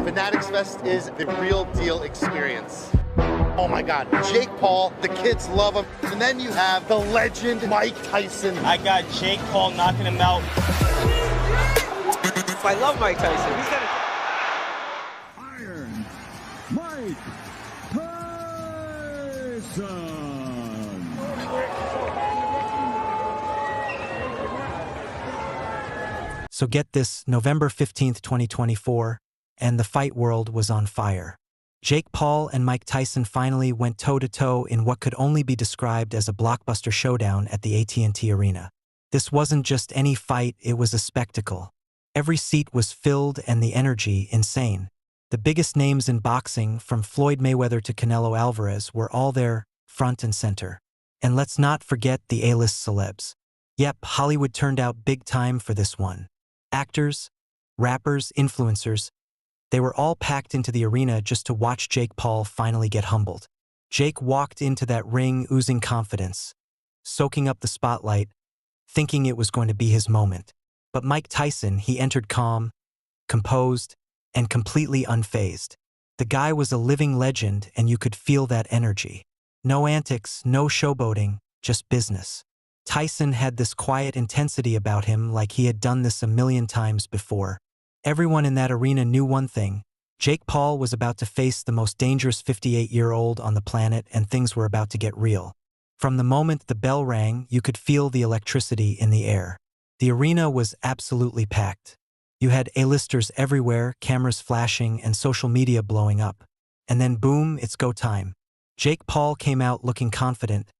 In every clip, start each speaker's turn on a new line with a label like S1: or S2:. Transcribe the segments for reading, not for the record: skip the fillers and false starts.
S1: Fanatics Fest is the real deal experience. Oh my God, Jake Paul, the kids love him. And then you have the legend Mike Tyson.
S2: I got Jake Paul knocking him out.
S3: I love Mike Tyson. He's got
S4: Iron Mike Tyson.
S5: So get this, November 15th, 2024, and the fight world was on fire. Jake Paul and Mike Tyson finally went toe-to-toe in what could only be described as a blockbuster showdown at the AT&T Arena. This wasn't just any fight, it was a spectacle. Every seat was filled and the energy insane. The biggest names in boxing, from Floyd Mayweather to Canelo Alvarez, were all there, front and center. And let's not forget the A-list celebs. Yep, Hollywood turned out big time for this one. Actors, rappers, influencers, they were all packed into the arena just to watch Jake Paul finally get humbled. Jake walked into that ring oozing confidence, soaking up the spotlight, thinking it was going to be his moment. But Mike Tyson, he entered calm, composed, and completely unfazed. The guy was a living legend, and you could feel that energy. No antics, no showboating, just business. Tyson had this quiet intensity about him, like he had done this a million times before. Everyone in that arena knew one thing. Jake Paul was about to face the most dangerous 58-year-old on the planet, and things were about to get real. From the moment the bell rang, you could feel the electricity in the air. The arena was absolutely packed. You had A-listers everywhere, cameras flashing, and social media blowing up. And then boom, it's go time. Jake Paul came out looking confident,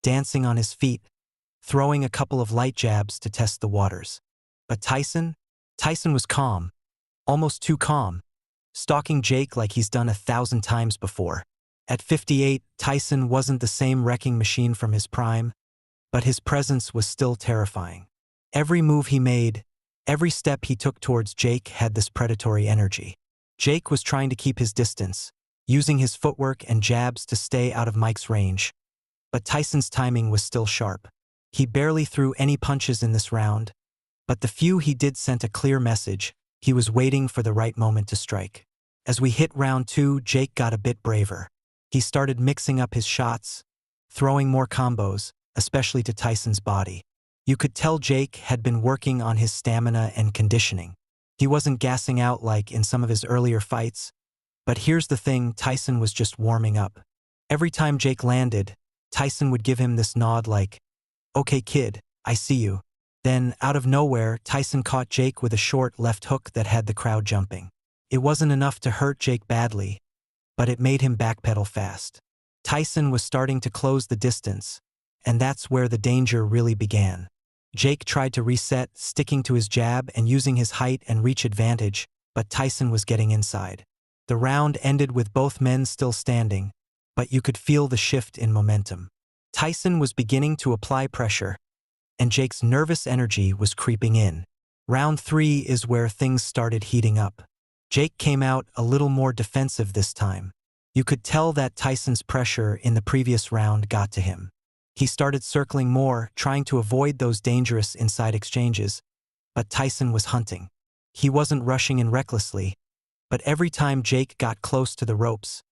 S5: dancing on his feet, throwing a couple of light jabs to test the waters. But Tyson was calm, almost too calm, stalking Jake like he's done 1,000 times before. At 58, Tyson wasn't the same wrecking machine from his prime, but his presence was still terrifying. Every move he made, every step he took towards Jake had this predatory energy. Jake was trying to keep his distance, using his footwork and jabs to stay out of Mike's range. But Tyson's timing was still sharp. He barely threw any punches in this round, but the few he did sent a clear message. He was waiting for the right moment to strike. As we hit round 2, Jake got a bit braver. He started mixing up his shots, throwing more combos, especially to Tyson's body. You could tell Jake had been working on his stamina and conditioning. He wasn't gassing out like in some of his earlier fights. But here's the thing, Tyson was just warming up. Every time Jake landed, Tyson would give him this nod like, "Okay kid, I see you." Then, out of nowhere, Tyson caught Jake with a short left hook that had the crowd jumping. It wasn't enough to hurt Jake badly, but it made him backpedal fast. Tyson was starting to close the distance, and that's where the danger really began. Jake tried to reset, sticking to his jab and using his height and reach advantage, but Tyson was getting inside. The round ended with both men still standing, but you could feel the shift in momentum. Tyson was beginning to apply pressure, and Jake's nervous energy was creeping in. Round 3 is where things started heating up. Jake came out a little more defensive this time. You could tell that Tyson's pressure in the previous round got to him. He started circling more, trying to avoid those dangerous inside exchanges, but Tyson was hunting. He wasn't rushing in recklessly, but every time Jake got close to the ropes,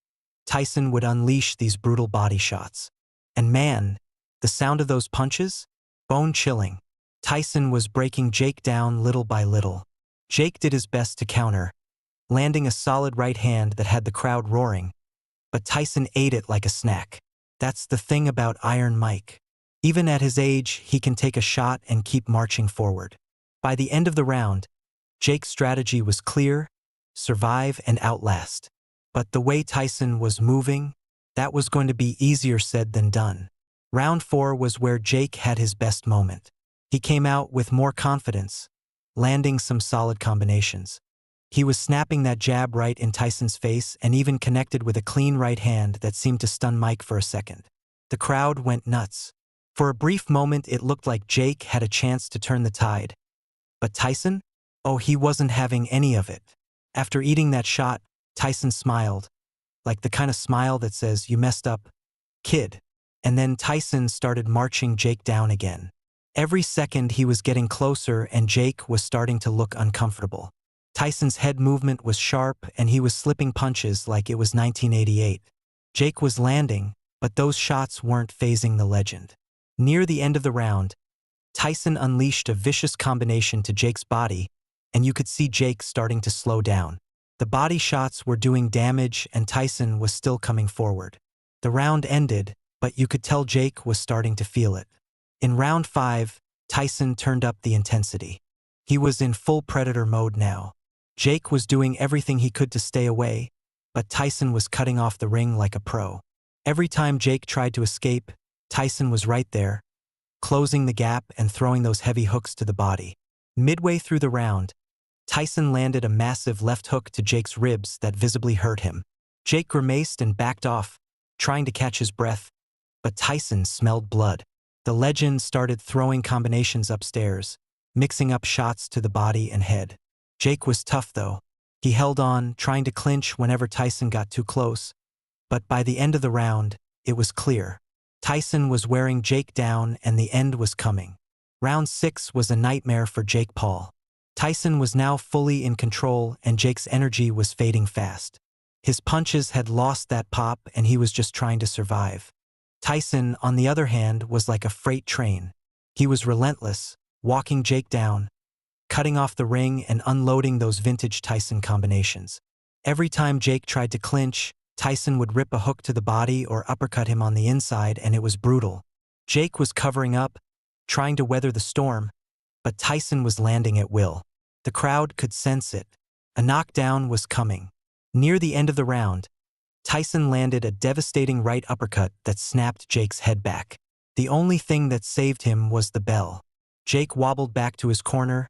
S5: Tyson would unleash these brutal body shots. And man, the sound of those punches? Bone-chilling. Tyson was breaking Jake down little by little. Jake did his best to counter, landing a solid right hand that had the crowd roaring, but Tyson ate it like a snack. That's the thing about Iron Mike. Even at his age, he can take a shot and keep marching forward. By the end of the round, Jake's strategy was clear: survive and outlast. But the way Tyson was moving, that was going to be easier said than done. Round 4 was where Jake had his best moment. He came out with more confidence, landing some solid combinations. He was snapping that jab right in Tyson's face and even connected with a clean right hand that seemed to stun Mike for a second. The crowd went nuts. For a brief moment, it looked like Jake had a chance to turn the tide. But Tyson? Oh, he wasn't having any of it. After eating that shot, Tyson smiled, like the kind of smile that says, "You messed up, kid." And then Tyson started marching Jake down again. Every second he was getting closer and Jake was starting to look uncomfortable. Tyson's head movement was sharp and he was slipping punches like it was 1988. Jake was landing, but those shots weren't phasing the legend. Near the end of the round, Tyson unleashed a vicious combination to Jake's body, and you could see Jake starting to slow down. The body shots were doing damage and Tyson was still coming forward. The round ended, but you could tell Jake was starting to feel it. In round 5, Tyson turned up the intensity. He was in full predator mode now. Jake was doing everything he could to stay away, but Tyson was cutting off the ring like a pro. Every time Jake tried to escape, Tyson was right there, closing the gap and throwing those heavy hooks to the body. Midway through the round, Tyson landed a massive left hook to Jake's ribs that visibly hurt him. Jake grimaced and backed off, trying to catch his breath, but Tyson smelled blood. The legend started throwing combinations upstairs, mixing up shots to the body and head. Jake was tough though. He held on, trying to clinch whenever Tyson got too close, but by the end of the round, it was clear. Tyson was wearing Jake down and the end was coming. Round 6 was a nightmare for Jake Paul. Tyson was now fully in control and Jake's energy was fading fast. His punches had lost that pop and he was just trying to survive. Tyson, on the other hand, was like a freight train. He was relentless, walking Jake down, cutting off the ring and unloading those vintage Tyson combinations. Every time Jake tried to clinch, Tyson would rip a hook to the body or uppercut him on the inside, and it was brutal. Jake was covering up, trying to weather the storm, but Tyson was landing at will. The crowd could sense it. A knockdown was coming. Near the end of the round, Tyson landed a devastating right uppercut that snapped Jake's head back. The only thing that saved him was the bell. Jake wobbled back to his corner,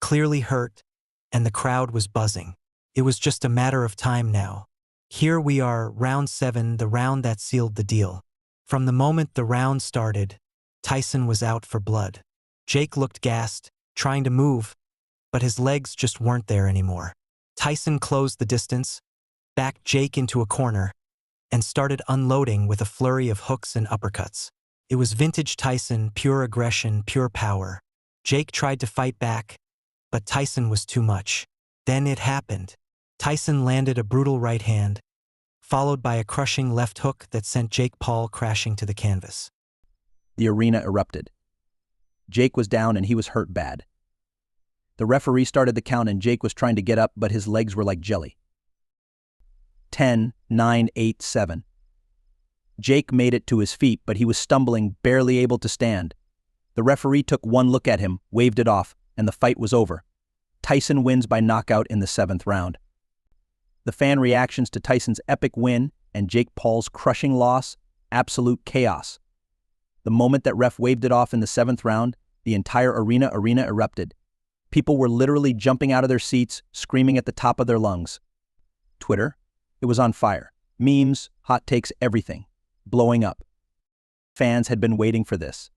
S5: clearly hurt, and the crowd was buzzing. It was just a matter of time now. Here we are, round 7, the round that sealed the deal. From the moment the round started, Tyson was out for blood. Jake looked gassed, trying to move, but his legs just weren't there anymore. Tyson closed the distance, backed Jake into a corner, and started unloading with a flurry of hooks and uppercuts. It was vintage Tyson, pure aggression, pure power. Jake tried to fight back, but Tyson was too much. Then it happened. Tyson landed a brutal right hand, followed by a crushing left hook that sent Jake Paul crashing to the canvas.
S6: The arena erupted. Jake was down and he was hurt bad. The referee started the count and Jake was trying to get up, but his legs were like jelly. 10, 9, 8, 7. Jake made it to his feet, but he was stumbling, barely able to stand. The referee took one look at him, waved it off, and the fight was over. Tyson wins by knockout in the 7th round. The fan reactions to Tyson's epic win and Jake Paul's crushing loss, absolute chaos. The moment that ref waved it off in the 7th round, the entire arena erupted. People were literally jumping out of their seats, screaming at the top of their lungs. Twitter, it was on fire. Memes, hot takes, everything. Blowing up. Fans had been waiting for this.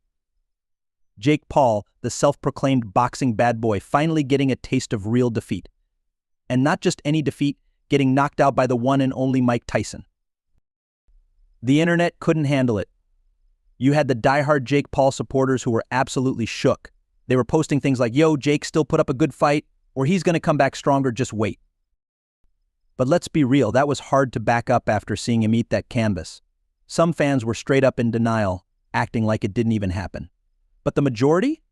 S6: Jake Paul, the self-proclaimed boxing bad boy, finally getting a taste of real defeat. And not just any defeat, getting knocked out by the one and only Mike Tyson. The internet couldn't handle it. You had the diehard Jake Paul supporters who were absolutely shook. They were posting things like, "Yo, Jake still put up a good fight," or "He's gonna come back stronger, just wait." But let's be real, that was hard to back up after seeing him eat that canvas. Some fans were straight up in denial, acting like it didn't even happen. But the majority?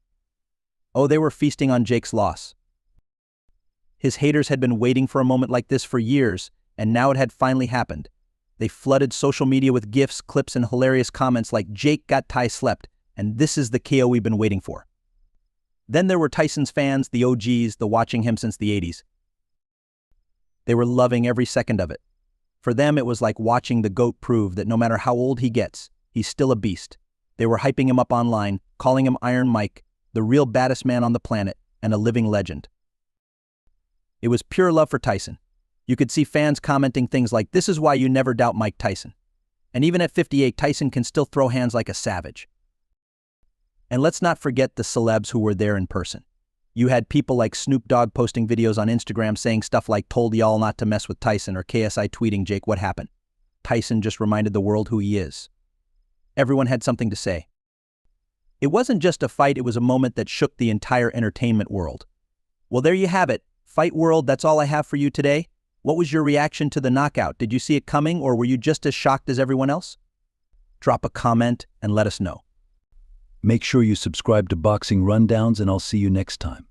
S6: Oh, they were feasting on Jake's loss. His haters had been waiting for a moment like this for years, and now it had finally happened. They flooded social media with GIFs, clips, and hilarious comments like, "Jake got Ty slept, and this is the KO we've been waiting for." Then there were Tyson's fans, the OGs, the watching him since the 80s. They were loving every second of it. For them, it was like watching the GOAT prove that no matter how old he gets, he's still a beast. They were hyping him up online, calling him Iron Mike, the real baddest man on the planet, and a living legend. It was pure love for Tyson. You could see fans commenting things like, "This is why you never doubt Mike Tyson." And even at 58, Tyson can still throw hands like a savage. And let's not forget the celebs who were there in person. You had people like Snoop Dogg posting videos on Instagram saying stuff like, "Told y'all not to mess with Tyson," or KSI tweeting, "Jake, what happened?" Tyson just reminded the world who he is. Everyone had something to say. It wasn't just a fight, it was a moment that shook the entire entertainment world. Well, there you have it. Fight World, that's all I have for you today. What was your reaction to the knockout? Did you see it coming, or were you just as shocked as everyone else? Drop a comment and let us know.
S4: Make sure you subscribe to Boxing Rundowns, and I'll see you next time.